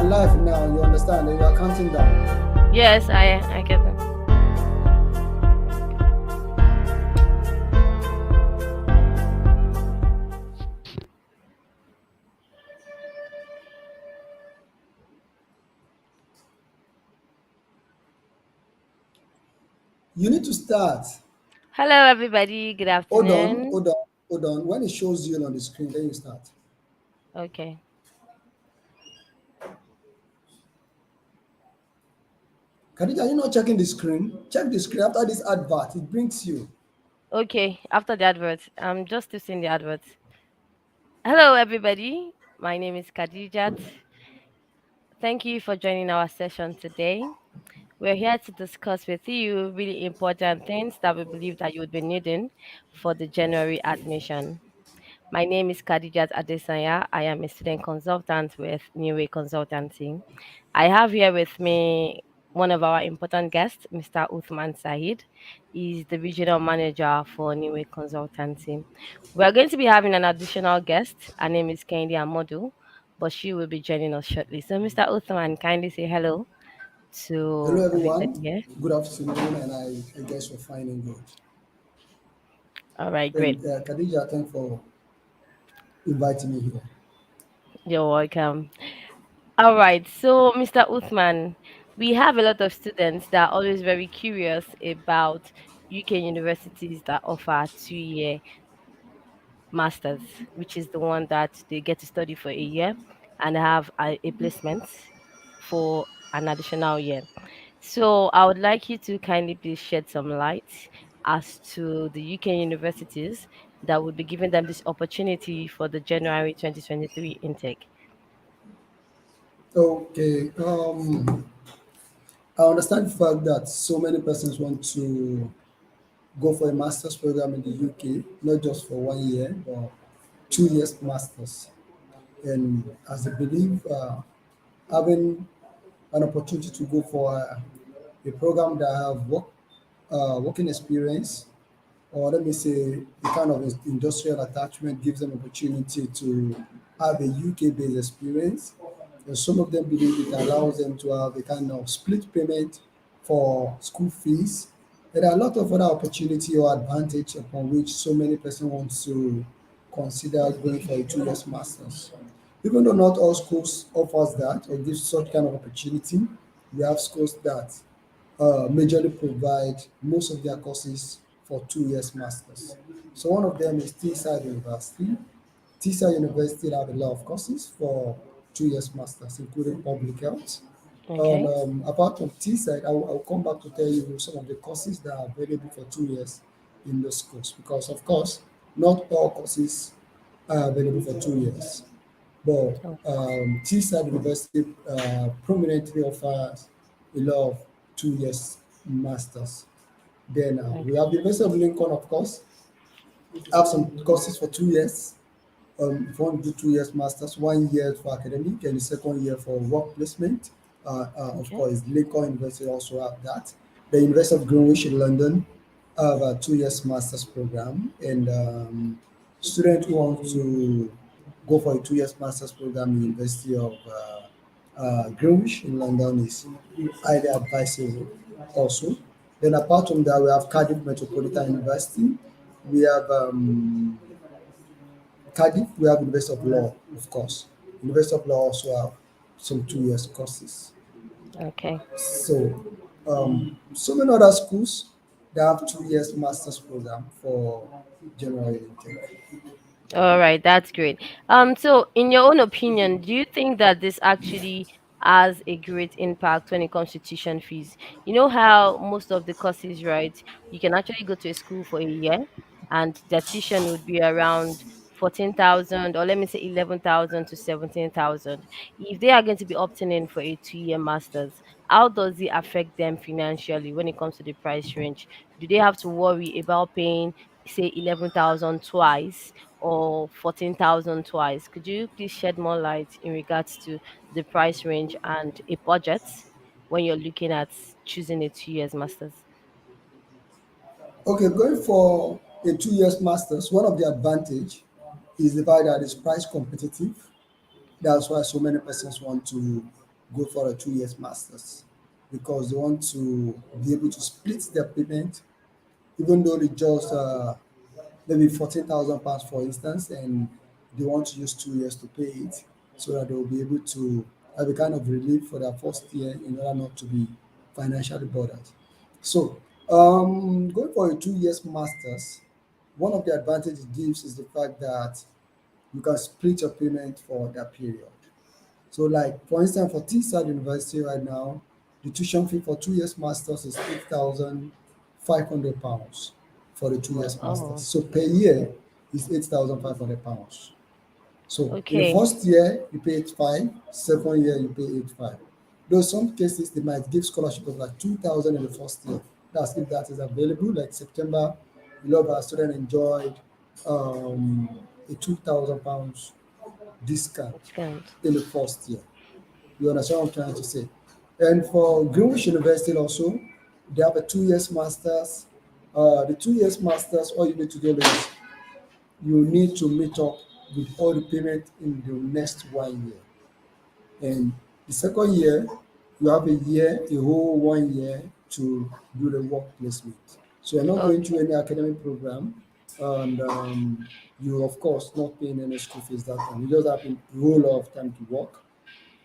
live now. You understand? You are counting down. Yes, I get them. You need to start. Hello, everybody. Good Hold on, afternoon. hold on, hold on. When it shows you on the screen, then you start. Okay. Khadija, are you not checking the screen? Check the screen after this advert. It brings you. Okay. After the advert, I'm just still seeing the advert. Hello, everybody. My name is Khadijat. Thank you for joining our session today. We're here to discuss with you really important things that we believe that you would be needing for the January admission. My name is Khadijat Adesanya. I am a student consultant with New Way Consultancy. I have here with me one of our important guests, Mr. Uthman Said. He's the regional manager for New Way Consultancy. We are going to be having an additional guest. Her name is Kendi Amodu, but she will be joining us shortly. So, Mr. Uthman, kindly say hello Hello, to everybody everyone. here. Good afternoon, and I guess you're fine and good. All right, great. And Khadija, thanks for inviting me here. You're welcome. All right. So, Mr. Uthman, we have a lot of students that are always very curious about UK universities that offer 2 year masters, which is the one that they get to study for a year and have a placement for an additional year. So, I would like you to kindly please shed some light as to the UK universities that would be giving them this opportunity for the January 2023 intake. Okay. I understand the fact that so many persons want to go for a master's program in the UK, not just for 1 year, but 2 years masters. And as I believe, having an opportunity to go for a program that have working experience, or let me say the kind of industrial attachment gives them opportunity to have a UK-based experience. And some of them believe it allows them to have a kind of split payment for school fees. There are a lot of other opportunity or advantage upon which so many persons want to consider going for a 2 years masters. Even though not all schools offers that or gives such kind of opportunity, we have schools that majorly provide most of their courses for 2 years masters. So one of them is Teesside University. Teesside University have a lot of courses for 2 years masters, including public health. And Okay. apart from Teesside, I will come back to tell you some of the courses that are available for 2 years in those schools, because of course, not all courses are available for 2 years. But Oh, Teesside University prominently offers a lot of 2 years masters. Then we okay. have the University of Lincoln, of course, have some courses for 2 years. If you want to do 2 years masters, 1 year for academic and the second year for work placement. Of Okay. course, Lincoln University also have that. The University of Greenwich in London have a 2 years masters program, and students who want to go for a 2 years masters program in the University of Greenwich in London is highly advisable also. Then apart from that, we have Cardiff Metropolitan University. We have Cardiff, we have University of Law, of course. University of Law also have some 2 years courses. Okay. So many other schools that have 2 years master's program for general intake. All right, that's great. So in your own opinion, do you think that this actually has a great impact when it comes to tuition fees? You know how most of the courses, right? You can actually go to a school for a year and the tuition would be around 14,000, or let me say 11,000 to 17,000. If they are going to be opting in for a 2 year masters, how does it affect them financially when it comes to the price range? Do they have to worry about paying, say, 11,000 twice or 14,000 twice? Could you please shed more light in regards to the price range and a budget when you're looking at choosing a 2 years masters? Okay, going for a 2 years masters, one of the advantage is the fact that it's price competitive. That's why so many persons want to go for a 2 years masters because they want to be able to split their payment, even though they just maybe 14,000 pounds, for instance, and they want to use 2 years to pay it, so that they will be able to have a kind of relief for their first year in order not to be financially burdened. So, going for a 2 years masters, one of the advantages it gives is the fact that you can split your payment for that period. So, like for instance, for Teesside University right now, the tuition fee for 2 years masters is £8,500 for the 2 years masters. Oh, So per year is £8,500. So in the okay. first year you pay 8,500, second year you pay 8,500. Though some cases they might give scholarship of like 2,000 in the first year. That's if that is available. Like September, a lot of our students enjoyed a £2,000 discount Discount. in the first year. You understand what I'm trying to say? And for Greenwich University also, they have a 2 years masters. The 2 years masters, all you need to do is you need to meet up with all the payment in the next 1 year. And the second year, you have a year, a whole 1 year to do the work placement. So you're not going through Okay. any academic program, and you of course not paying any school fees that time. You just have a whole lot of time to work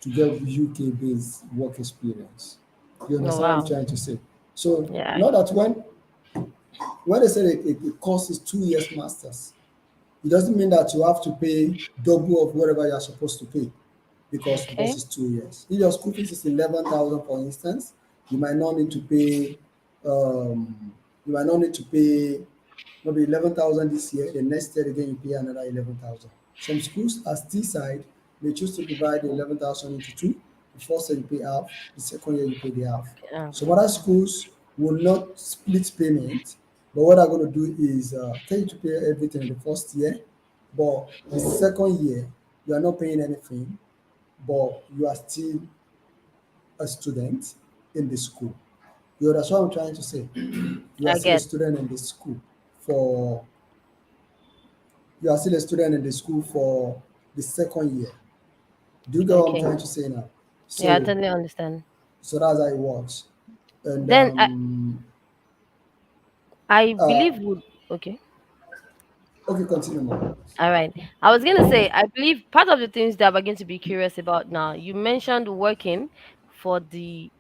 to get UK based work experience. You Oh, understand what I'm wow. trying to say? So Yeah. now that when they say a course is 2 years masters, it doesn't mean that you have to pay double of whatever you're supposed to pay because Okay. it's 2 years. If your school fees is 11,000, for instance, you might not need to pay. You might not need to pay maybe 11,000 this year. The next year again you pay another 11,000. Some schools, as T-side, they choose to divide the 11,000 into two. The first year you pay half. The second year you pay the half. Yeah. Some other schools will not split payment, but what they're going to do is tell you to pay everything in the first year, but the second year you are not paying anything, but you are still a student in the school. You understand what I'm trying to say? You are I still a get. student in the school for you are still a student in the school for the second year. Do you get what I'm Okay. trying to say now? Yeah, I So totally understand. so that's how it works. And Then I believe would okay. okay, continue more. All right. I was gonna say, I believe part of the things that we're going to be curious about now, you mentioned working for the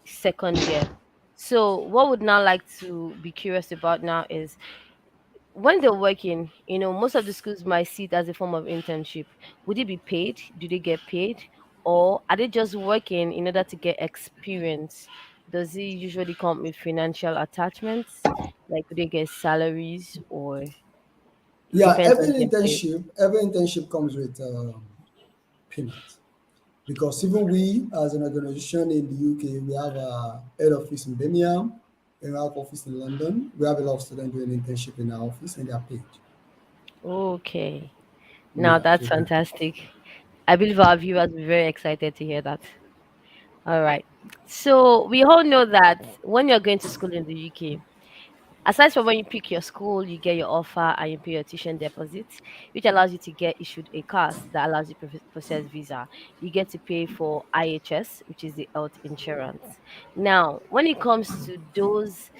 second year. So what would now like to be curious about now is when they're working, most of the schools might see it as a form of internship. Would it be paid? Do they get paid? Or are they just working in order to get experience? Does it usually come with financial attachments? Like, do they get salaries, or it Yeah, depends on their place? every internship comes with payment. Because even we, as an organization in the UK, we have a head office in Birmingham, and we have office in London. We have a lot of students doing internship in our office, and they are paid. Okay. Now Yeah, that's so they are paid. fantastic. I believe our viewers will be very excited to hear that. All right. So we all know that when you're going to school in the UK, aside from when you pick your school, you get your offer and you pay your tuition deposit, which allows you to get issued a card that allows you to process visa. You get to pay for IHS, which is the health insurance. Now, when it comes to those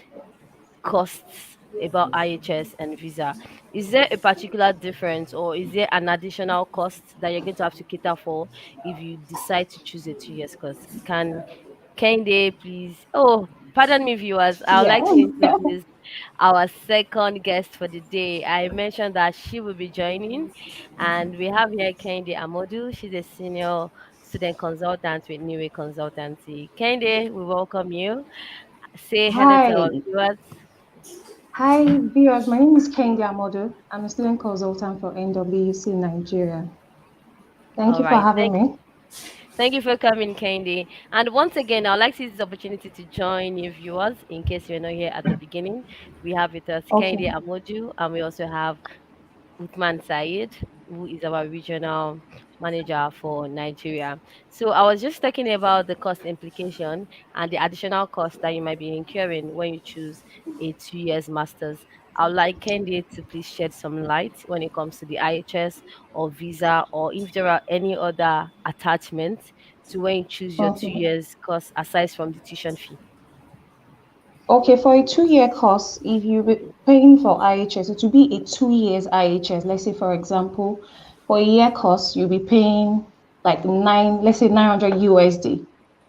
costs about IHS and visa, is there a particular difference, or is there an additional cost that you're going to have to cater for if you decide to choose a 2 years course? Can they please? Oh, pardon me, viewers. I would Yeah. like to introduce our second guest for the day. I mentioned that she will be joining, and we have here Kende Amodu. She's a senior student consultant with Niwe Consultancy. Kende, we welcome you. Say hello to our Hi. viewers. Hi, viewers. My name is Kendi Amodu. I'm a student consultant for NWC Nigeria. Thank All you for right. having me. Thank you for coming, Candy. And once again, I'd like to use this opportunity to join new viewers in case you're not here at the beginning. We have with us Okay. Candy Amoju, and we also have Uthman Said, who is our regional manager for Nigeria. So I was just talking about the cost implication and the additional cost that you might be incurring when you choose a 2 years master's. I would like Kendi to please shed some light when it comes to the IHS or visa, or if there are any other attachments to when you choose your two Okay. years course aside from the tuition fee? Okay, for a 2 year course, if you're paying for IHS, it will be a 2 years IHS. Let's say, for example, for a year course, you'll be paying like let's say 900 USD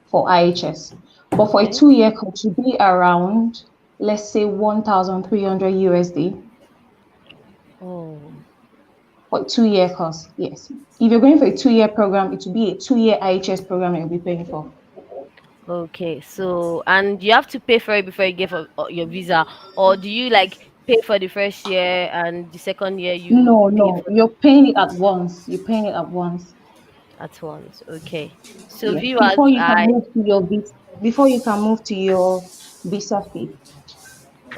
for IHS. But for a Okay. 2 year course, you'll be around, let's say, 1,300 USD Oh. for a 2 year course. Yes. If you're going for a 2 year program, it will be a 2 year IHS program that you'll be paying for. Okay, so and you have to pay for it before you get for your visa, or do you like pay for the first year and the second year you No, pay no, for you're paying it at once. You're paying it at once. at once? Okay, so Yes, viewers, I before you can move to your visa fee.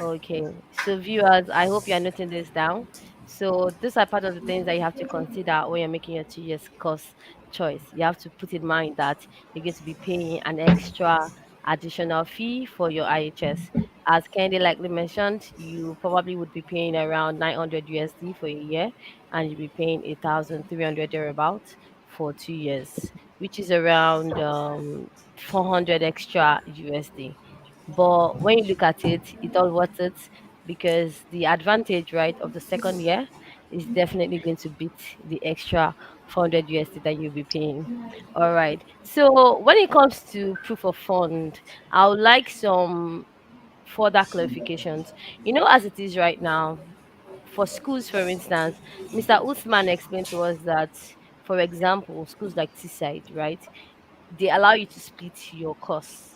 Okay, so viewers, I hope you are noting this down. So these are part of the things that you have to consider when you're making your 2 years course choice. You have to put in mind that you're going to be paying an extra additional fee for your IHS. As Candy likely mentioned, you probably would be paying around 900 USD for a year, and you'll be paying 1,300 thereabouts for 2 years, which is around 400 extra USD. But when you look at it, it's all worth it because the advantage, right, of the second year is definitely going to beat the extra 400 USD that you'll be paying. All right. So when it comes to proof of fund, I would like some further clarifications. As it is right now, for schools, for instance, Mr. Usman explained to us that, for example, schools like Teesside, right, they allow you to split your course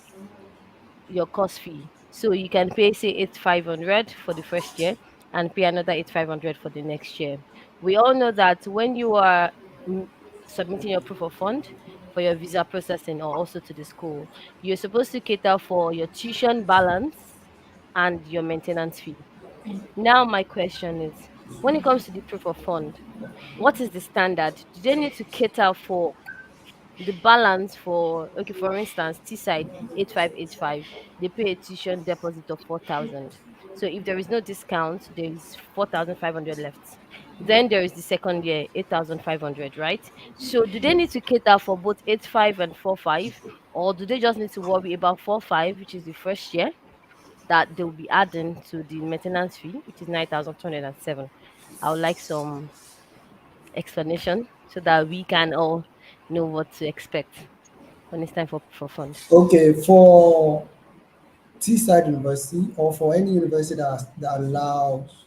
fee. So you can pay say 8,500 for the first year and pay another 8,500 for the next year. We all know that when you are mm, submitting your proof of fund for your visa processing or also to the school, you're supposed to cater for your tuition balance and your maintenance fee. Now my question is, when it comes to the proof of fund, what is the standard? Do they need to cater for the balance for, okay, for instance, T side 8585, they pay a tuition deposit of 4,000. So if there is no discount, there is 4,500 left. Then there is the second year 8,500, right? So do they need to cater for both 85 and 45, or do they just need to worry about 45, which is the first year that they'll be adding to the maintenance fee, which is 9,207? I would like some explanation so that we can all know what to expect when it's time for fund. Okay, for Teesside University or for any university that allows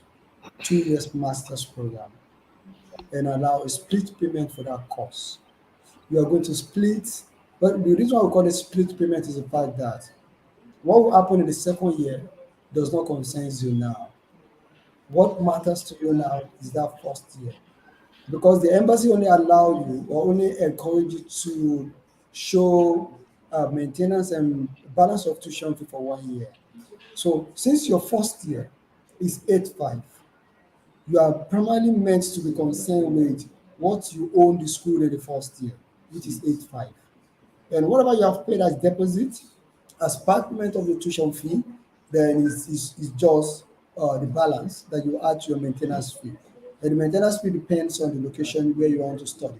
2 years master's program and allow a split payment for that course, you are going to split. But the reason why we call it split payment is the fact that what will happen in the second year does not concern you now. What matters to you now is that first year. Because the embassy only allow you or only encourage you to show maintenance and balance of tuition fee for 1 year. So since your first year is 8.5, you are primarily meant to be concerned with what you owe the school in the first year, which is 8.5. And whatever you have paid as deposit, as part payment of your tuition fee, then is just the balance that you add to your maintenance fee. And the maintenance fee depends on the location where you want to study.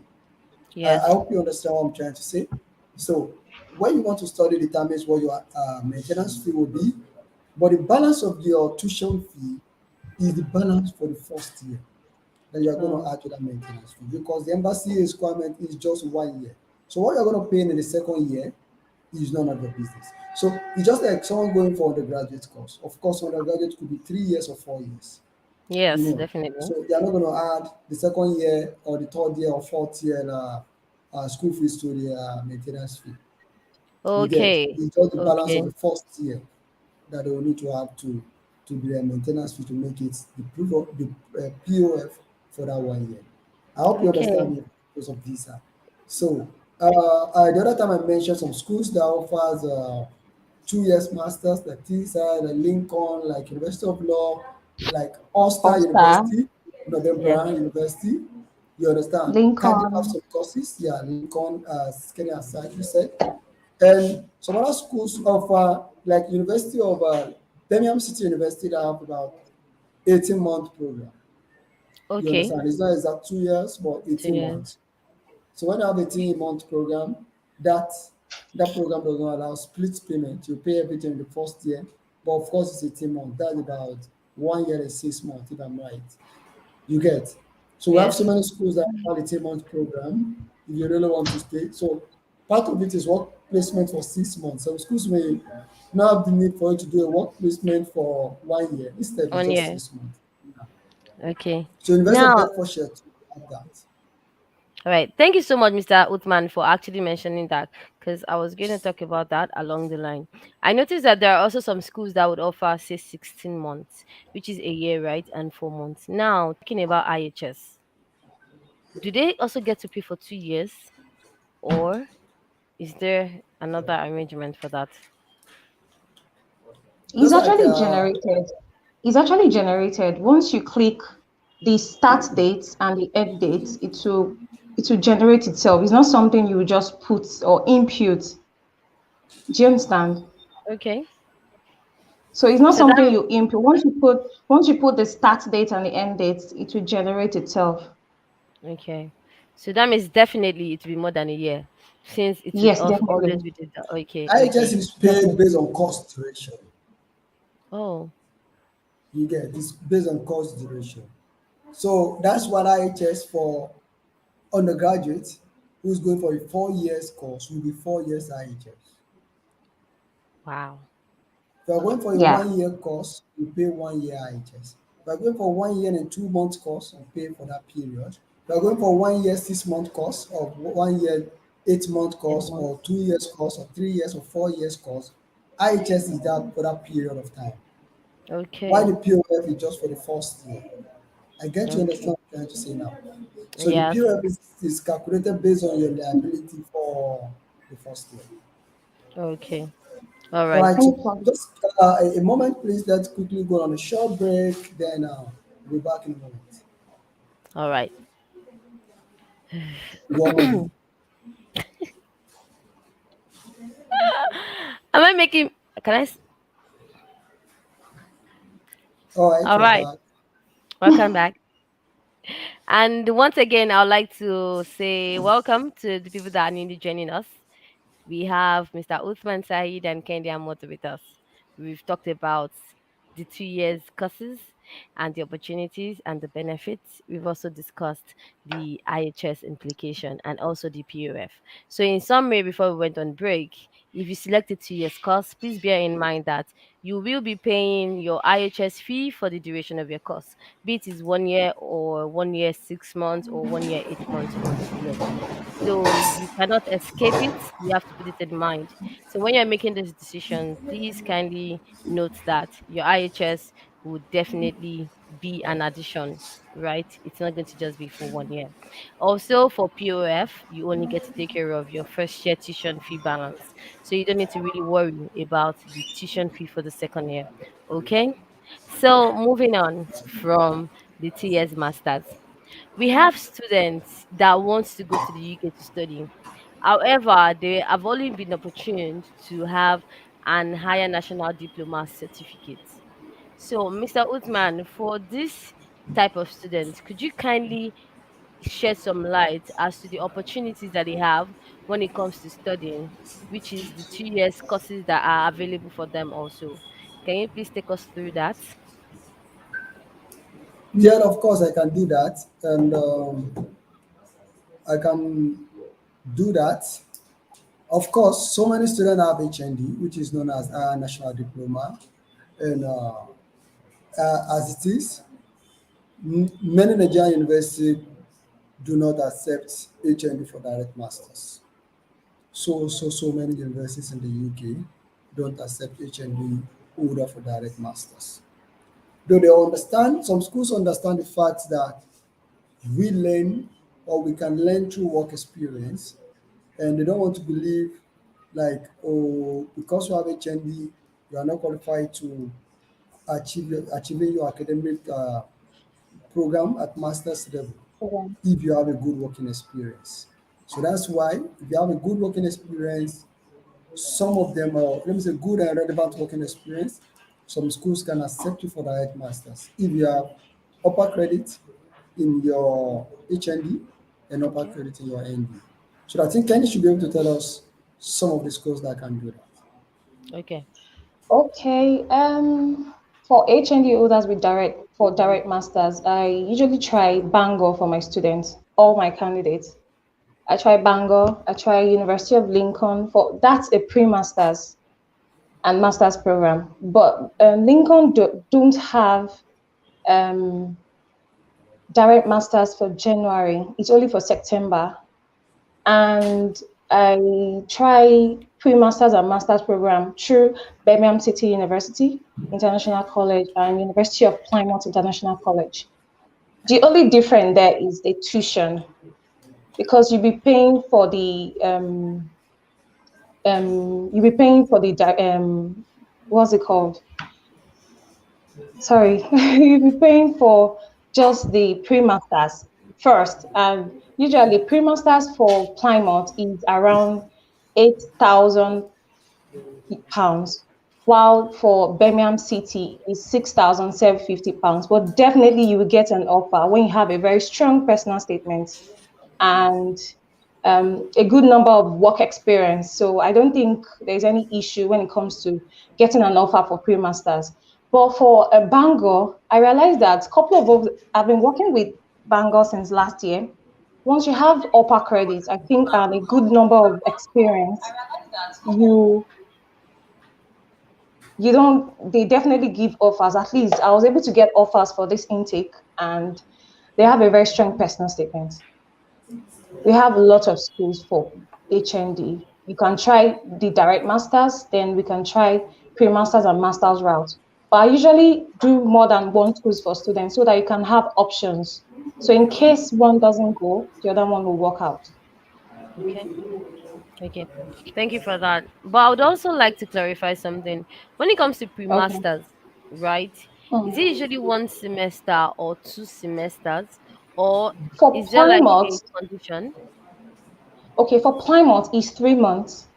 I Yes. hope you understand what I'm trying to say. So, where you want to study determines what your maintenance fee will be, but the balance of your tuition fee is the balance for the first year that you are going to Oh, add to that maintenance fee because the embassy requirement is just 1 year. So, what you're going to pay in the second year is none of your business. So, it's just like someone going for undergraduate course. Of course, undergraduate could be 3 years or 4 years. you yes, know. definitely. So they are not going to add the second year or the third year or fourth year school fees to the maintenance fee. You get Okay. it's just the balance of Okay. the first year that they will need to have to be a maintenance fee to make it the proof of the POF for that 1 year. I hope you Okay. understand the purpose of visa. So the other time I mentioned some schools that offers 2 years masters like TSA, like Lincoln, like University of Law, like Ulster All Star, University, Northern Yes. Brown University. You understand? Cardiff have Lincoln, some courses, yeah, Lincoln, Kenny aside, you said. And some other schools offer like University of Birmingham City University that have about 18-month program. You Okay. understand? It's not exact 2 years, but So 18 yes. months. So when you have 18-month program, that that program does not allow split payment. You pay everything in the first year, but of course it's 18 months. That's about 1 year and 6 months, if I'm right. You get. So we have so Yes. many schools that have 18-month program if you really want to stay. So part of it is work placement for 6 months. Some schools may not have the need for you to do a work placement for 1 year. Instead, it's One just year. 6 months. Okay. So University of Now, Bedfordshire to have that. all right. Thank you so much, Mr. Uthman, for actually mentioning that because I was going to talk about that along the line. I noticed that there are also some schools that would offer, say, 16 months, which is a year, right? And 4 months. Now, talking about IHS, do they also get to pay for 2 years, or is there another arrangement for that? It's Just like actually generated. It's actually generated. Once you click the start date and the end date, it will generate itself. It's not something you just put or input. Do you understand? Okay. So it's not So that something you input. Once you put the start date and the end date, it will generate itself. okay. So that means definitely it will be more than a year, since it would Yes, always definitely. be the okay, IHS okay. is paid Definitely. based on course duration. Oh, You get this based on course duration. So that's what IHS for undergraduate who's going for a 4 years course will be 4 years IHS. wow. If you are going for a Yeah. 1 year course, you pay 1 year IHS. If you are going for 1 year and 2 months course, you pay for that period. If you are going for 1 year 6 month course, or 1 year 8 month It course, won't. or 2 years course, or 3 years or 4 years course, IHS is that for that period of time. Why Okay. the POF is just for the first year. I get you Okay. understand what I'm trying to say now. So the Yes. POF is calculated based on your liability for the first year. Okay. All All right. right, so Okay. just a moment, please. Let's quickly go on a short break. Then we'll be back in a moment. All right. 1 moment. Am I making? Can I? All right, All we're right. back. Welcome back. And once again, I would like to say welcome to the people that are newly joining us. We have Mr. Uthman Saeed and Kendi Amoto with us. We've talked about the 2 years courses and the opportunities and the benefits. We've also discussed the IHS implication and also the POF. So, in summary, before we went on break, if you select a 2 years course, please bear in mind that you will be paying your IHS fee for the duration of your course, be it is 1 year or 1 year 6 months or 1 year 8 months or 2 years. So you cannot escape it. You have to put it in mind. So when you're making this decision, please kindly note that your IHS would definitely be an addition, right? It's not going to just be for 1 year. Also, for POF, you only get to take care of your first year tuition fee balance. So you don't need to really worry about the tuition fee for the second year. Okay? So moving on from the 2 years masters, we have students that want to go to the UK to study. However, they have only been opportune to have an higher national diploma certificate. So, Mr. Uthman, for this type of students, could you kindly shed some light as to the opportunities that they have when it comes to studying, which is the 2 years courses that are available for them also? Can you please take us through that? Yeah, of course I can do that, and I can do that. Of course, so many students have HND, which is known as National Diploma, and as it is, many Nigerian universities do not accept HND for direct masters. So many universities in the UK don't accept HND holder for direct masters. Though they understand, some schools understand the fact that we learn or we can learn through work experience, and they don't want to believe like, oh, because you have HND, you are not qualified to achieving your academic program at master's level Okay. if you have a good working experience. So that's why if you have a good working experience, some of them are, let me say, good and relevant working experience. Some schools can accept you for direct masters if you have upper credit in your HND and upper credit in your ND. So I think Kenny should be able to tell us some of the schools that can do that. Okay. Okay. For HND holders with direct masters, I usually try Bangor for my students, all my candidates. I try Bangor, I try University of Lincoln for that's a pre-masters and masters program. But Lincoln don't have um, direct masters for January. It's only for September. And I try pre-masters and masters program through Birmingham City University International College and University of Plymouth International College. The only difference there is the tuition because you'll be paying for the what's it called? Sorry, you'll be paying for just the pre-masters first. And usually pre-masters for Plymouth is around 8,000 pounds, while for Birmingham City is 6,750 pounds. But definitely you will get an offer when you have a very strong personal statement and a good number of work experience. So I don't think there's any issue when it comes to getting an offer for pre-masters. But for a Bangor, I realized that a couple of I've been working with Bangor since last year. Once you have upper credits, I think, and a good number of experience, you you don't they definitely give offers. At least I was able to get offers for this intake, and they have a very strong personal statement. We have a lot of schools for HND. You can try the direct masters, then we can try pre-masters and masters route. But I usually do more than one schools for students so that you can have options. So in case one doesn't go, the other one will work out. Okay. Okay. Thank you for that. But I would also like to clarify something. When it comes to Okay. pre-masters, right? Is it Mm. usually one semester or two semesters, or For is there like a Plymouth, condition? okay, for Plymouth is 3 months.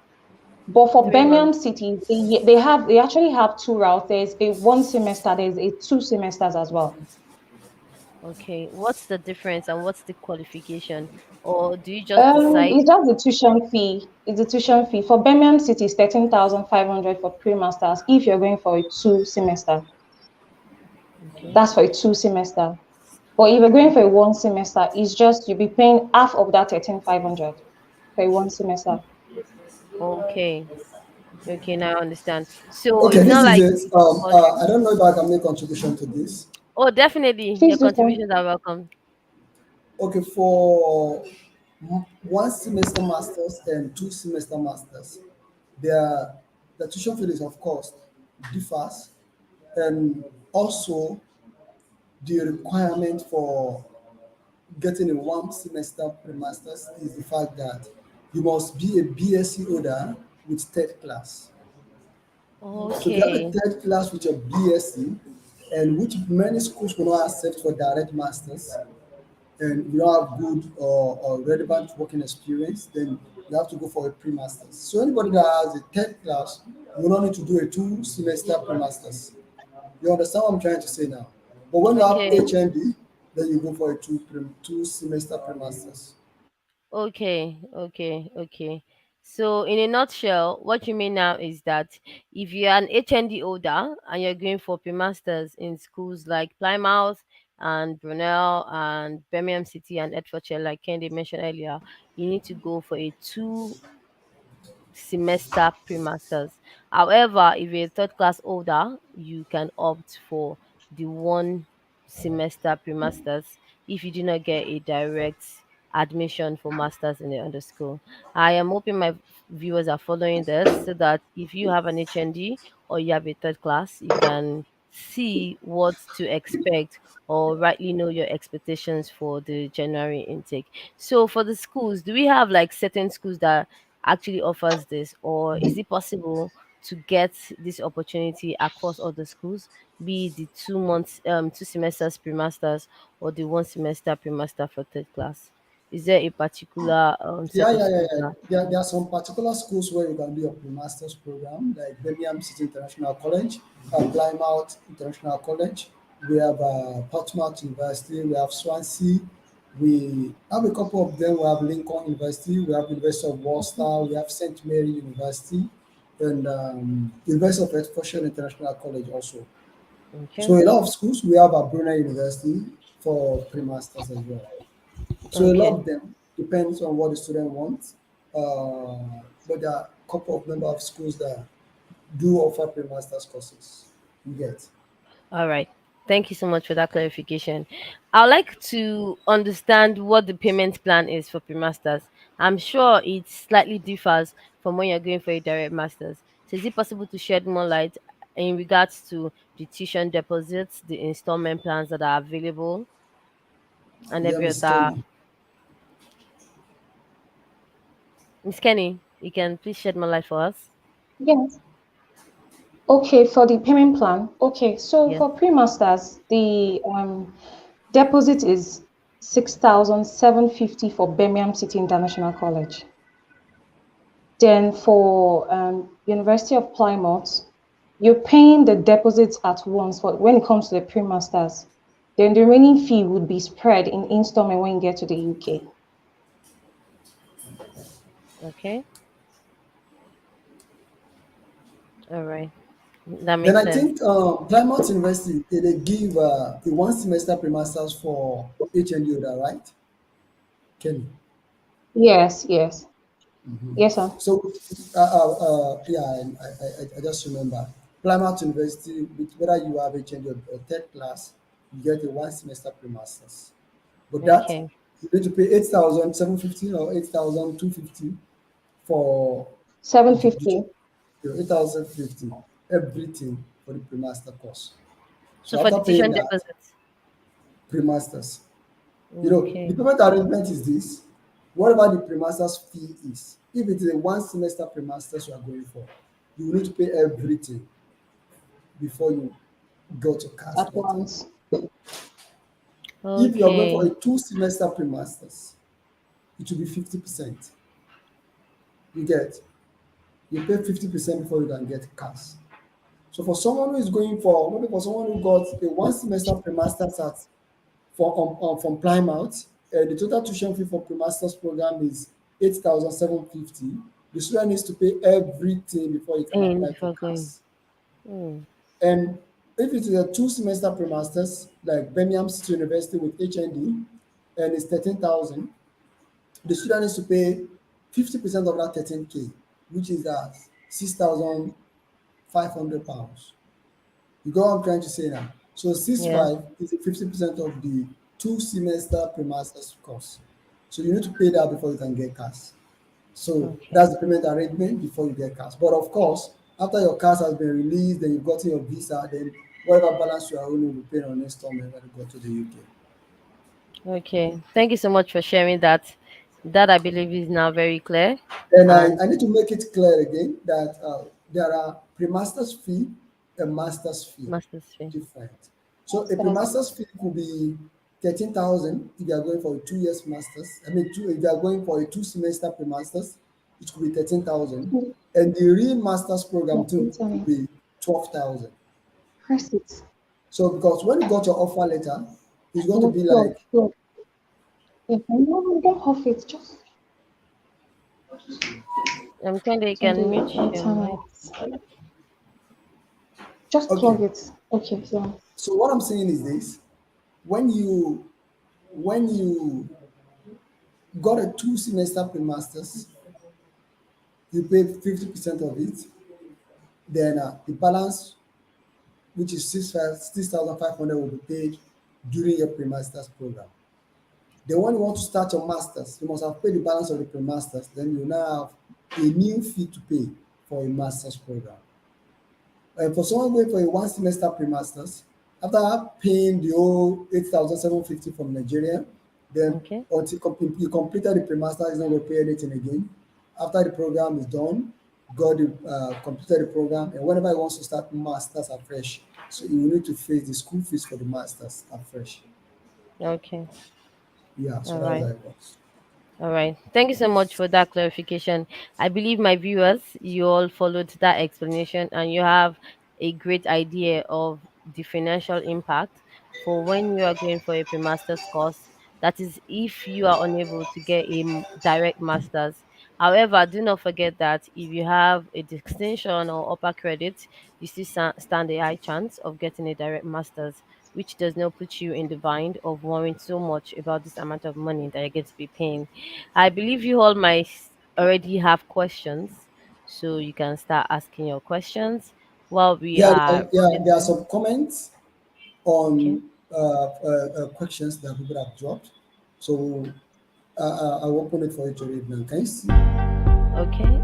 But for 3 months. Birmingham City, they actually have two routes. There's a one semester, there's a two semesters as well. Okay. What's the difference and what's the qualification? Or do you just decide? It's just the tuition fee. It's the tuition fee. For Birmingham City, it's 13,500 for pre-masters if you're going for a two semester. Okay. That's for a two semester. But if you're going for a one semester, it's just you'll be paying half of that 13,500 for a one semester. Okay. Okay, now I understand. So Okay, it's this not is like it. it's compulsory. I don't know if I can make contribution to this. Oh, definitely. Your Please do so. contributions are welcome. Okay, for one semester masters and two semester masters, their the tuition fee is of course differs, and also the requirement for getting a one semester pre-masters is the fact that you must be a BSc holder with third class. So if you have a Okay. third class with your BSc, and which many schools will not accept for direct masters, and you don't have good or relevant working experience, then you have to go for a pre-masters. So anybody that has a third class will not need to do a two semester pre-masters. You understand what I'm trying to say now? But when you have Okay. HND, then you go for a two semester pre-masters. Okay, okay, okay. So, in a nutshell, what you mean now is that if you're an HND holder and you're going for pre-masters in schools like Plymouth and Brunel and Birmingham City and Edfordshire, like Kendi mentioned earlier, you need to go for a semester pre-masters. However, if you're a third class holder, you can opt for the one semester pre-masters if you do not get a direct admission for masters in the underschool. I am hoping my viewers are following this so that if you have an HND or you have a third class, you can see what to expect or rightly know your expectations for the January intake. So for the schools, do we have like certain schools that actually offers this, or is it possible to get this opportunity across all the schools, be it the 2 months 2 semesters pre-masters or the 1 semester pre-master for third class? Is there a particular Yeah, set of yeah, yeah, schools yeah. that? There are some particular schools where you can do a pre-masters program, like Birmingham City International College, Plymouth International College. We have Portsmouth University. We have Swansea. We have a couple of them. We have Lincoln University, we have University of Worcester, we have St. Mary University, and University of Exposure International College also. Okay. So a lot of schools, we have a Brunei University for pre-masters as well. So a lot Okay. of them depends on what the student wants. But there are a couple of number of schools that do offer pre-masters courses. You get. All right. Thank you so much for that clarification. I'd like to understand what the payment plan is for pre-masters. I'm sure it slightly differs from when you're going for a direct masters. So is it possible to shed more light in regards to the tuition deposits, the installment plans that are available, and Yeah, every Miss other? Kenny. Miss Kenny, you can please shed more light for us. Yes. Okay, for the payment plan. Okay, so Yes. for pre-masters, the deposit is 6,750 for Birmingham City International College. Then for University of Plymouth, you're paying the deposits at once for when it comes to the pre-masters. Then the remaining fee would be spread in installment when you get to the UK. Okay. All right. That Then makes I sense. think Plymouth University they give a one semester pre-masters for HND holder, right? Kenny. Yes, yes, yes, sir. So, yeah, I just remember Plymouth University, whether you have HND or third class, you get a one semester pre-masters. But that Okay. you need to pay 8,750 or 8,250 for the 750. 8,050 everything for the pre-master course. So So for the after paying tuition that, deposits. pre-masters. The Okay. payment arrangement is this. Whatever the pre-master's fee is, if it is a one semester pre-masters you are going for, you will need to pay everything before you go to CAS At later. once. If you are going for Okay. a two semester pre-masters, it will be 50%. You get, you pay 50% before you can get CAS. So for someone who is going for, maybe for someone who got a one semester pre-masters at from Plymouth, the total tuition fee for pre-masters program is 8,750. The student needs to pay everything before he can In apply for before going. CAS. Hmm. And if it is a two semester pre-masters like Birmingham City University with HND and it's 13,000, the student needs to pay 50% of that 13K, which is at 6,500 pounds. You got what I'm trying to say now? So six Yeah. five is 50% of the two semester pre-masters course. So you need to pay that before you can get CAS. So Okay. that's the payment arrangement before you get CAS. But of course, after your CAS has been released, then you've gotten your visa, then whatever balance you are owing will be paid on installment when you go to the UK. Okay. Thank you so much for sharing that. That I believe is now very clear. And And I need to make it clear again that there are pre-master's fee and master's fee master's fee. different. So a That's pre-master's fee could be 13,000 if you are going for a 2 years masters. I mean, if you are going for a two semester pre-masters, it could be 13,000, and the real masters program too could internet. be 12,000. Press it. So because when you got your offer letter, it's going to No be plug, like plug. Yeah, no, don't off it. Just I'm kind of you on can the mute your internet. mic. Just okay. plug it. Okay, so So what I'm saying is this: when you got a two semester pre-masters, you pay 50% of it. Then the balance, which is 6,500, will be paid during your pre-masters program. Then when you want to start your masters, you must have paid the balance of the pre-masters. Then you now have a new fee to pay for a masters program. And for someone going for a one semester pre-masters, after paying the whole 8,750 from Nigeria, then Okay. until you completed the pre-master, is not going to pay anything again. After the program is done, got the completed the program, and whenever he wants to start masters afresh, so you will need to face the school fees for the masters afresh. Okay. Yeah, so All that's how right. it works. All right. Thank you so much for that clarification. I believe my viewers, you all followed that explanation and you have a great idea of the financial impact for when you are going for a pre-master's course That is, if you are unable to get a direct master's. However, do not forget that if you have a distinction or upper credit, you still stand a high chance of getting a direct master's, which does not put you in the bind of worrying so much about this amount of money that you're going to be paying. I believe you all might already have questions, so you can start asking your questions while we Yeah, are running there are through. some comments Okay. on questions that people have dropped. So I'll open it for you to read now. Can you see? Okay.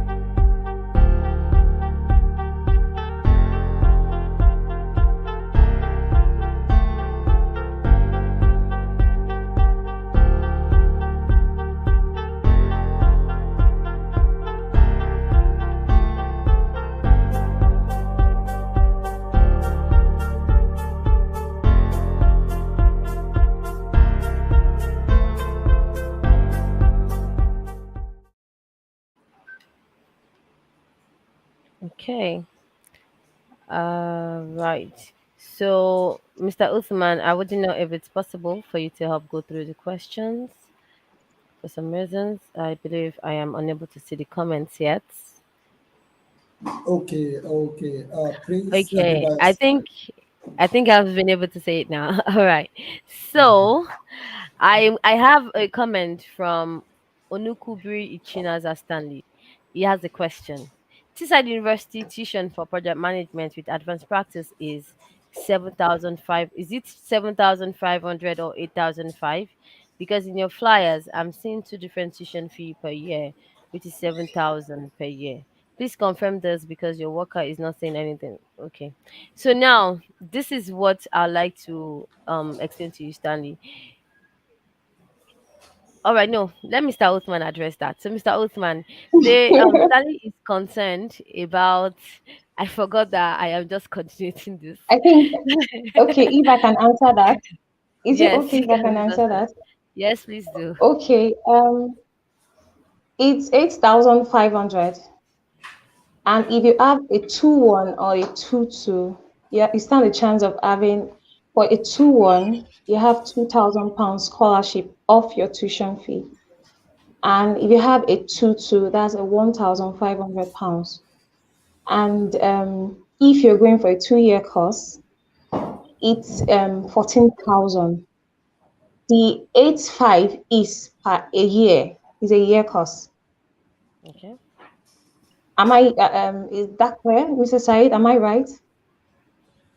Okay. Right. So, Mr. Uthman, I wouldn't know if it's possible for you to help go through the questions. For some reasons, I believe I am unable to see the comments yet. Okay, okay. Prince Okay, Adebayo. I think I've been able to say it now. All right. So, I have a comment from Onukubri Ichinaza Stanley. He has a question. Teesside University tuition for project management with advanced practice is 7,005. Is it 7,500 or 8,005? Because in your flyers, I'm seeing two different tuition fee per year, which is 7,000 per year. Please confirm this because your worker is not saying anything. Okay. So now this is what I'd like to explain to you, Stanley. All right, no, let Mr. Othman address that. So, Mr. Othman, they Stanley is concerned about. I forgot that I am just continuing this. I think, okay, if I can answer that, is it Yes, okay you if I can, can Mr. answer Stan. that? Yes, please do. Okay, it's 8,500. And if you have a 2-1 or a 2-2, yeah, you stand a chance of having, for a 2-1, you have £2,000 scholarship off your tuition fee. And if you have a 2-2, that's a £1,500. And if you're going for a 2-year course, it's 14,000. The 8.5 is per a year, is a year course. Okay. Is that clear, Mr. Said? Am I right?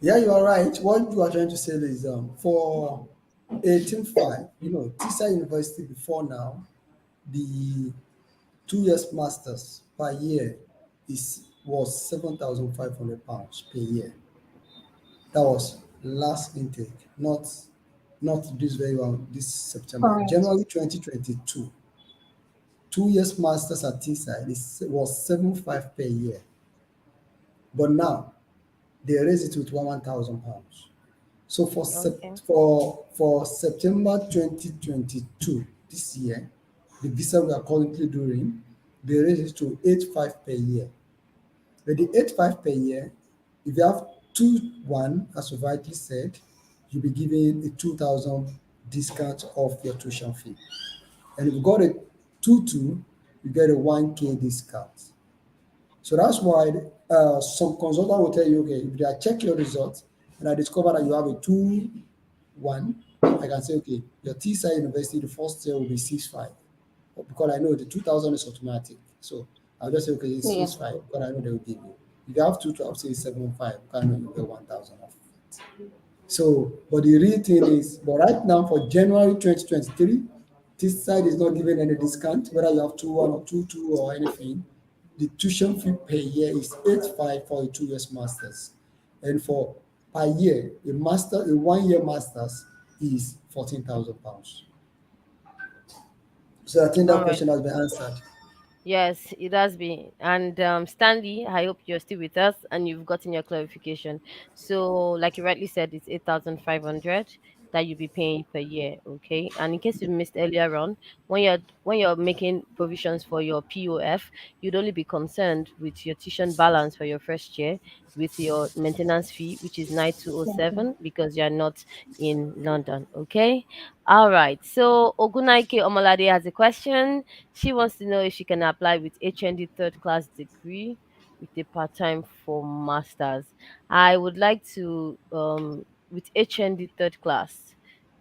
Yeah, you are right. What you are trying to say is for 18.5, Tisa University before now, the 2 years masters per year is was £7,500 per year. That was last intake, not this very one this September. Correct. January 2022. 2 years masters at Teesside was 7.5 per year. But now they raise it with £1,000. So Okay. for September 2022 this year, the visa we are currently doing, they raise it to 8.5 per year. But the 8.5 per year, if you have 2-1, as you rightly said, you'll be given a 2,000 discount off your tuition fee. And if you got a 2-2, you get a 1K discount. So that's why some consultant will tell you, okay, if I check your results and I discover that you have a 2-1, I can say, okay, your TSI University, the first year will be 6.5. But because I know the 2,000 is automatic. So I'll just say, okay, it's Yeah. 6.5, but I know they will give you. If you have 2, I'll say 7.5, because I know you get 1,000 off. So, but the real thing is, but right now for January 2023, this side is not giving any discount, whether you have 2-1 or 2-2 or anything. The tuition fee per year is 8.5 for a 2 years masters. And for per year, a 1 year masters is £14,000. So I think that All right. question has been answered. Yes, it has been. And Stanley, I hope you're still with us and you've gotten your clarification. So, like you rightly said, it's 8,500. that you'll be paying per year. Okay, and in case you missed earlier on, when you're making provisions for your POF, you'd only be concerned with your tuition balance for your first year, with your maintenance fee, which is Okay. 9207, because you're not in London. Okay. All right. So Ogunaike Omolade has a question. She wants to know if she can apply with HND third class degree with a part time for masters. I would like to with HND third class.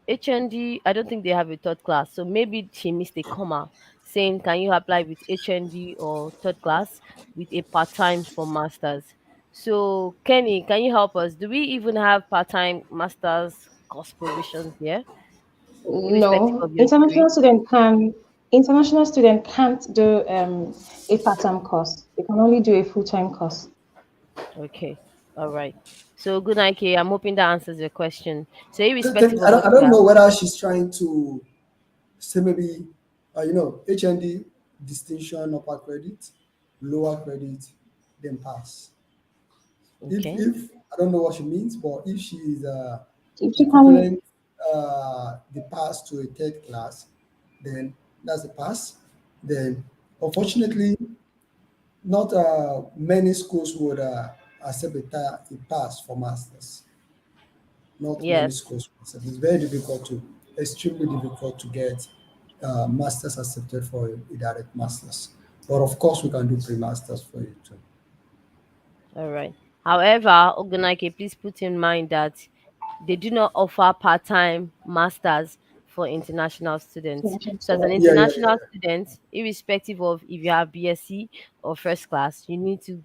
HND, I don't think they have a third class, so maybe she missed a comma saying, "Can you apply with HND or third class with a part time for masters?" So, Kenny, can you help us? Do we even have part time masters course provisions here, irrespective No, of your degree? international student can't do a part-time course. They can only do a full-time course. Okay, all right. So, good night, Kay. I'm hoping that answers your question. So, Can, irrespective I of don't what I you don't have, know whether she's trying to say maybe HND distinction upper credit, lower credit, then pass. okay. If I don't know what she means, but if she is If you can, equivalent the pass to a third class, then that's a pass. Then unfortunately, not many schools would accept a pass for masters. Not many Yes. schools would accept. It's very difficult to, extremely difficult to get masters accepted for a direct masters. But of course, we can do pre-masters for you too. All right. However, Ogunake, please put in mind that they do not offer part-time masters for international students. international So as an student. Yeah, yeah, international yeah. student, irrespective of if you have BSc or first class, you need to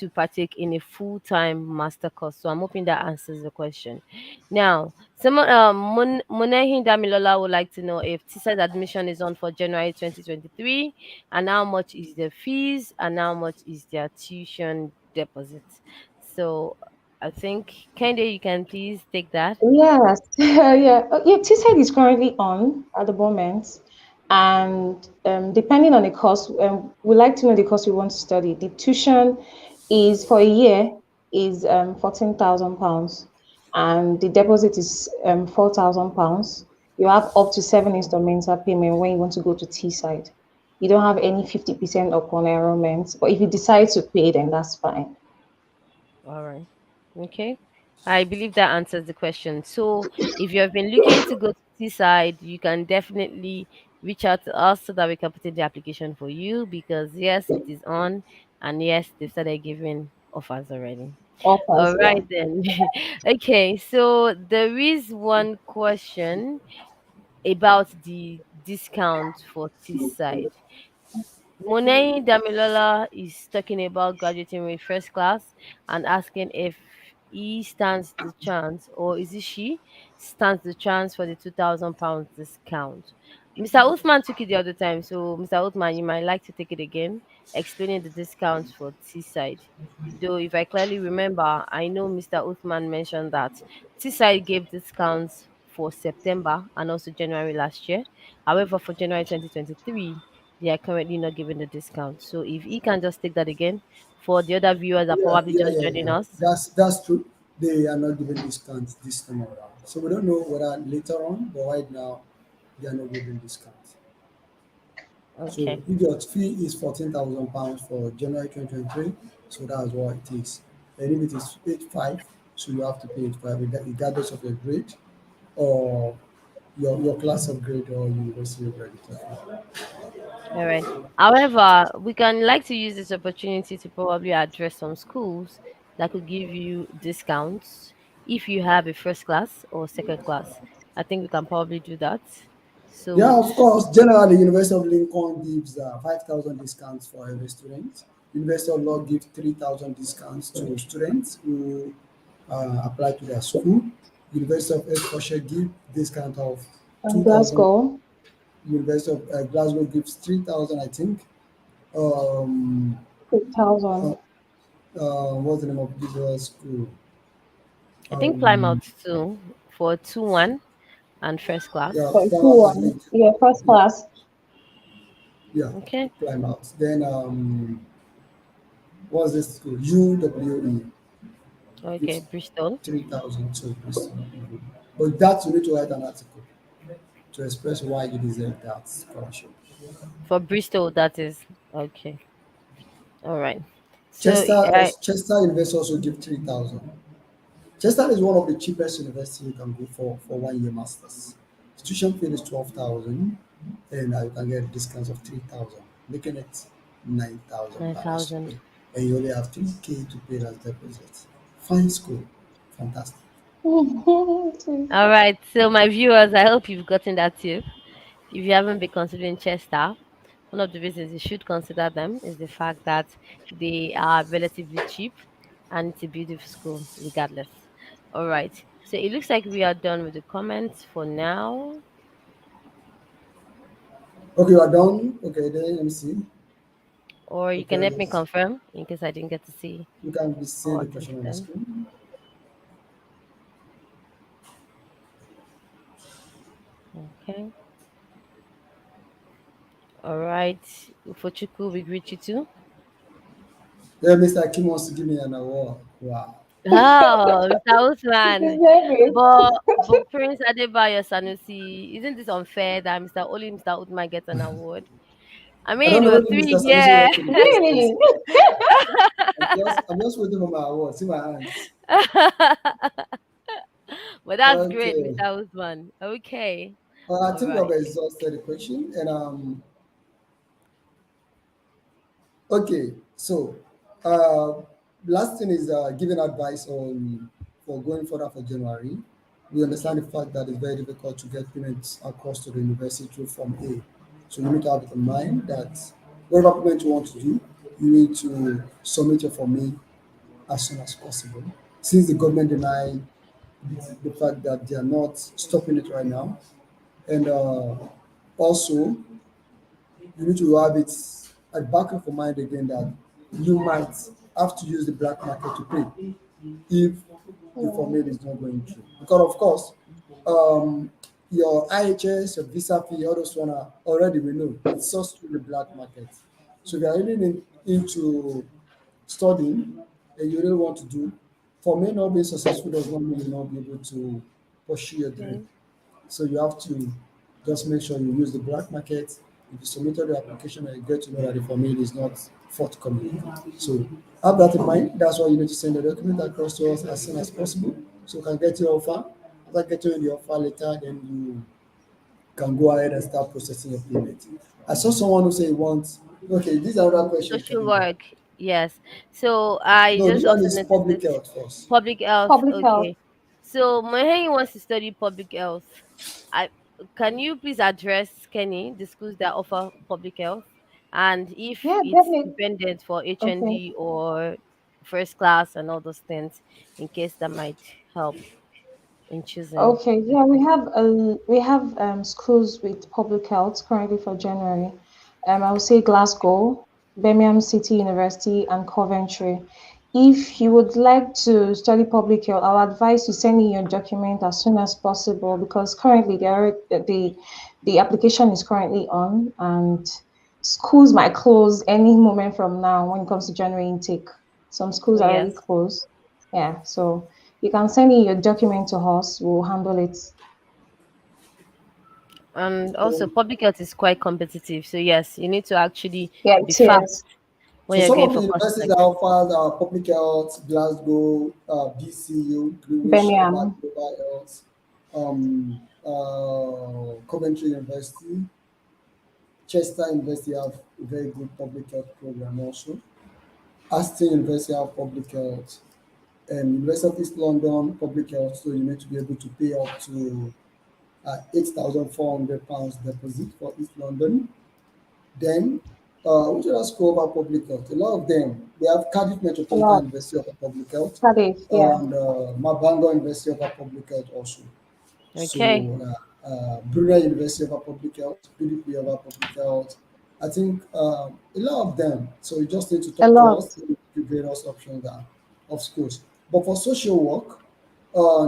partake in a full-time master course. So I'm hoping that answers the question. Now, Munehin Damilola would like to know if TISA's admission is on for January 2023, and how much is the fees and how much is their tuition deposit. So I think Kende, you can please take that. Yes, yeah, yeah. TSET is currently on at the moment, and depending on the course, we like to know the course we want to study. The tuition is for a year is 14,000 pounds, and the deposit is 4,000 pounds. You have up to 7 installments of payment when you want to go to T side. You don't have any 50% upon enrollment, but if you decide to pay, then that's fine. All right. Okay. I believe that answers the question. So, if you have been looking to go to Seaside, you can definitely reach out to us so that we can put in the application for you, because yes, it is on, and yes, they've started giving offers already. Offers, All yeah. right then. Okay, so there is one question about the discount for Seaside. Monet Damilola is talking about graduating with first class and asking if he stands the chance, or is it she stands the chance for the £2,000 discount. Mr. Uthman took it the other time, so Mr. Uthman, you might like to take it again, explaining the discounts for T-side. Though, if I clearly remember, I know Mr. Uthman mentioned that T-side gave discounts for September and also January last year. However, for January 2023, they are currently not giving the discount. So if he can just take that again for the other viewers that are Yeah, probably yeah, just yeah, joining yeah. us. That's true. They are not giving discounts this time around. So we don't know whether later on, but right now they are not giving discounts. So Okay. if your fee is £14,000 for January 2023, so that's what it is. And if it is 85, so you have to pay 85 regardless of your grade or your class of grade or university of grade. All right. However, we can like to use this opportunity to probably address some schools that could give you discounts if you have a first class or second class. I think we can probably do that. Yeah, So, of course. Generally, University of Lincoln gives 5,000 discounts for every student. University of Law gives 3,000 discounts to students who apply to their school. University of Hertfordshire gives discount of And 2,000. Glasgow, University of Glasgow gives 3,000, I think. Um, uh, 3,000. what's the name of this school? I think Um, Plymouth too for 2-1 and first yeah, class. For Plymouth is 2-1. going to, Yeah, first yeah, class. yeah, Okay. Plymouth. Then what's this school? UWE Okay. gives Bristol. 3,000 to Bristol. But that you need to write an article to express why you deserve that scholarship. For Bristol, that is. Okay. All right. So, Chester University also give 3,000. Chester is one of the cheapest university you can go for 1 year masters. Tuition fee is 12,000, and you can get discounts of 3,000, making it 9,000 per year to 9,000. pay. And you only have 3K to pay as deposit. Fine school, fantastic. All right. So, my viewers, I hope you've gotten that tip. If you haven't been considering Chester, one of the reasons you should consider them is the fact that they are relatively cheap and it's a beautiful school, regardless. All right. So it looks like we are done with the comments for now, Okay, you are done. Okay, then let me see. or you can Okay, help me yes. confirm in case I didn't get to see You can be seeing all the these question on the things. screen. Okay. All right. Ufochukwu, we greet you too. Yeah, Mr. Kim wants to give me an award. Wow. Oh, Mr. You Usman. deserve it. But Prince Adebayo Sanusi, isn't this unfair that Mr. Usman gets an award? I I mean, don't it know was if Mr. three, Sanusi yeah. worked in the first place. Really? I'm just waiting for my award. See my hands. But that's great, Okay. Mr. Usman. Okay. I All think we have right. exhausted the question. And okay, so uh, last thing is giving advice on for going further for January. We understand the fact that it's very difficult to get payments across to the university through Form A. So you need to have it in mind that whatever payment you want to do, you need to submit your Form A as soon as possible. Since the government denied the fact that they are not stopping it right now, and also you need to have it at back of your mind again that you might have to use the black market to pay if the Yeah. formula is not going through. Because of course, your IHS, your visa fee, all those one are already we know it's sourced through the black market. So if you are really into studying and you really want to do, for me not being successful does not mean you will not be able to pursue your dream. Okay. So you have to just make sure you use the black market. If you submitted the application and you get to know that the formula is not forthcoming. So have that in mind. That's why you need to send the document across to us as soon as possible so we can get your offer. After getting the offer later, then you can go ahead and start processing your payment. I saw someone who say he wants, okay, this is another question, Social Kenny. work. Yes. So I No, this just one also is noticed public this health first. public health. Public health. Okay. So Mohen wants to study public health. I can you please address Kenny the schools that offer public health and if Yeah, it's definitely. dependent for Okay. HND or first class and all those things in case that might help in choosing. Okay, yeah, we have schools with public health currently for January. I would say Glasgow, Birmingham City University, and Coventry. If you would like to study public health, I would advise you send in your document as soon as possible because currently the application is currently on and schools might close any moment from now when it comes to January intake. Some schools are already Yes. closed. Yeah, so you can send in your document to us. We'll handle it. And also So, public health is quite competitive. So yes, you need to actually Yeah, be it is. fast when so you're some going of the for courses universities like that this. offer public health, Glasgow, BCU, Greenwich, Birmingham. Global Health, Coventry University, Chester University have a very good public health program also. Aston University have public health, and University of East London public health. So you need to be able to pay up to £8,400 deposit for East London. Then, which other school about public health? A lot of them. We have Cardiff A Metropolitan lot. University of Public Health Cardiff, yeah. and Mabango University of Public Health also. So, Okay. Brunei University of Public Health, PDP of Public Health. I think a lot of them. So you just need to A talk to lot. us to various options of schools. But for social work,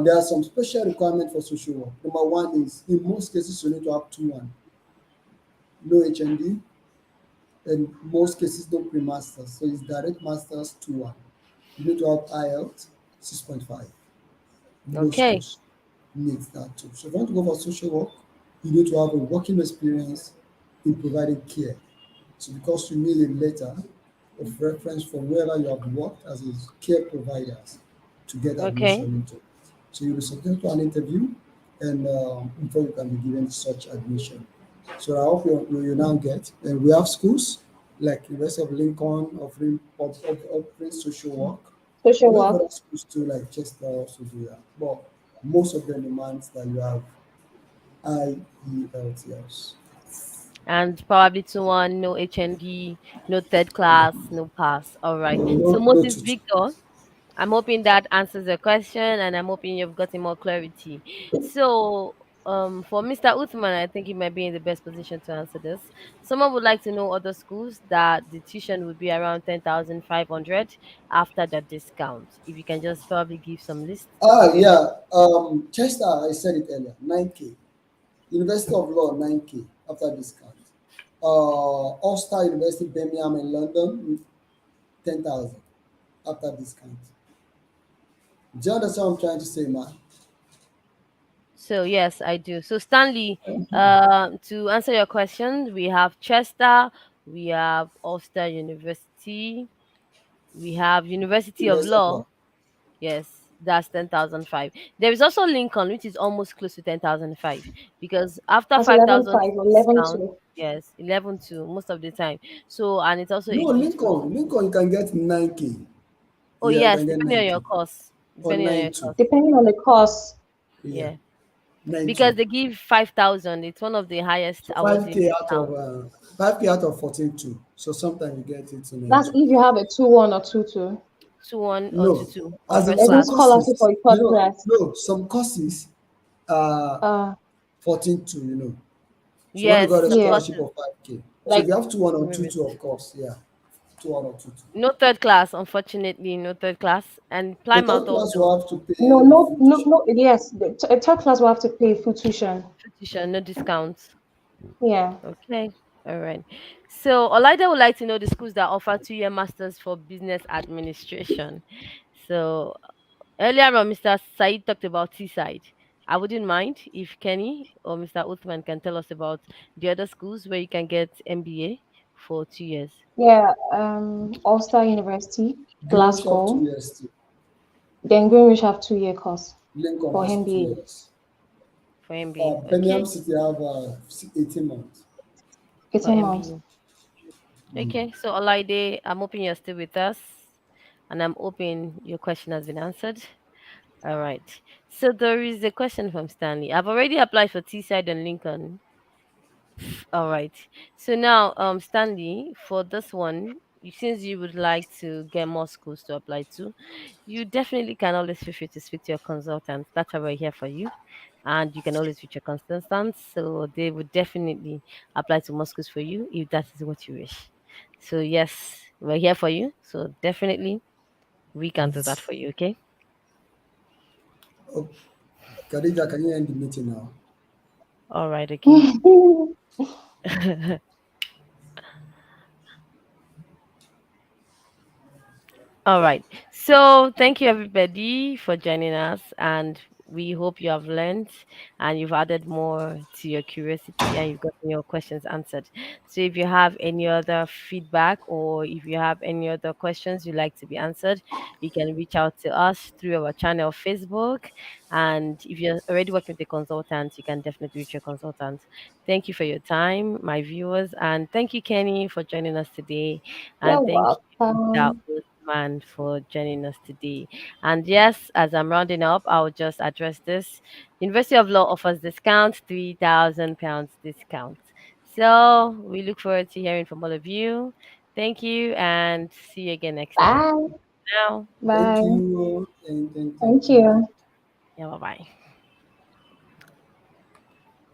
there are some special requirements for social work. Number one is in most cases you need to have 2-1, no HND, in most cases no pre-masters. So it's direct masters 2-1. You need to have IELTS 6.5. Most Okay. schools. needs that too. So if you want to go for social work, you need to have a working experience in providing care. So because you need a letter of reference from wherever you have worked as a care providers to get Okay. admission into it. So you'll be subject to an interview and before you can be given such admission. So I hope you now get. And we have schools like University of Lincoln offering social work. Social We have work. other schools too, like Chester also do that. But most of them demands that you have IELTS. And probably 2-1, no HND, no third class, no pass. All right. No, So no, no Moses tutu. Victor, I'm hoping that answers the question, and I'm hoping you've gotten more clarity. So, for Mr. Uthman, I think he might be in the best position to answer this. Someone would like to know other schools that the tuition would be around 10,500 after the discount. If you can just probably give some lists Ah, of yeah. Chester, I said it earlier, 9K. University of Law, 9K after discount. Ulster University, Birmingham in London, 10,000 after discount. Do you understand what I'm trying to say, man? So yes, I do. So Stanley, to answer your question, we have Chester, we have Ulster University, we have University of University of Law. Law. Yes, that's 10,005. There is also Lincoln, which is almost close to 10,005 because after That's 5,000 11.5 or discount, 11.2. yes, 11 to most of the time. So, and it's also No, a gift for. Lincoln, you can get 9K. Oh Yeah, you yes, can get depending on your 9K. course, Or depending on your 9.2. course. Depending on the course. Yeah, Yeah, because 9.2. they give 5,000. It's one of the highest So awarding 5K out discount. of 5K out of 14.2. So sometimes you get it to That's 9.2. if you have a 2-1 or 2-2. 2-1 or No, 2-2 on as in first Any some class. scholarship courses, for a third class. no, some courses are Uh, 14.2. So when you Yes, got a some yeah, scholarship courses. of 5K. So if like you have 2-1 or Remove it. 2-2, of course, yeah, 2-1 or 2-2. No third class, unfortunately, no third class. And The third Plymouth class also, will have to no, pay no, full no, tuition. no. Yes, a third class will have to pay full tuition. tuition, no discounts. Yeah, Okay. All right. So Olaide would like to know the schools that offer 2-year masters for business administration. So earlier on, Mr. Said talked about T-side. I wouldn't mind if Kenny or Mr. Uthman can tell us about the other schools where you can get MBA for 2 years yeah. Ulster University, Greenwich have two Glasgow. years too. Then Greenwich have 2-year course Lincoln for has two MBA. years. for MBA. Birmingham Okay. City have 18 months. For 18 months. MBA. Okay. So Olaide, I'm hoping you're still with us. And I'm hoping your question has been answered. All right. So there is a question from Stanley. I've already applied for T-side and Lincoln. All right. So now, Stanley, for this one, since you would like to get more schools to apply to, you definitely can always feel free to speak to your consultant. That's why we're here for you. And you can always reach your consultant. So they would definitely apply to more schools for you if that is what you wish. So yes, we're here for you. So definitely we can do that for you, okay? Oh, Khadija, can you end the meeting now? All right, okay. All right. So thank you everybody for joining us, and we hope you have learned and you've added more to your curiosity and you've gotten your questions answered. So if you have any other feedback or if you have any other questions you'd like to be answered, you can reach out to us through our channel Facebook. And if you're already working with a consultant, you can definitely reach your consultant. Thank you for your time, my viewers, and thank you, Kenny, for joining us today. You're And thank you, Mr. welcome. Usman, for joining us today. And yes, as I'm rounding up, I'll just address this. University of Law offers discount, £3,000 discount. So we look forward to hearing from all of you. Thank you and see you again next time. Bye. Now, Thank Bye. you. Thank Thank you. you. yeah, bye bye.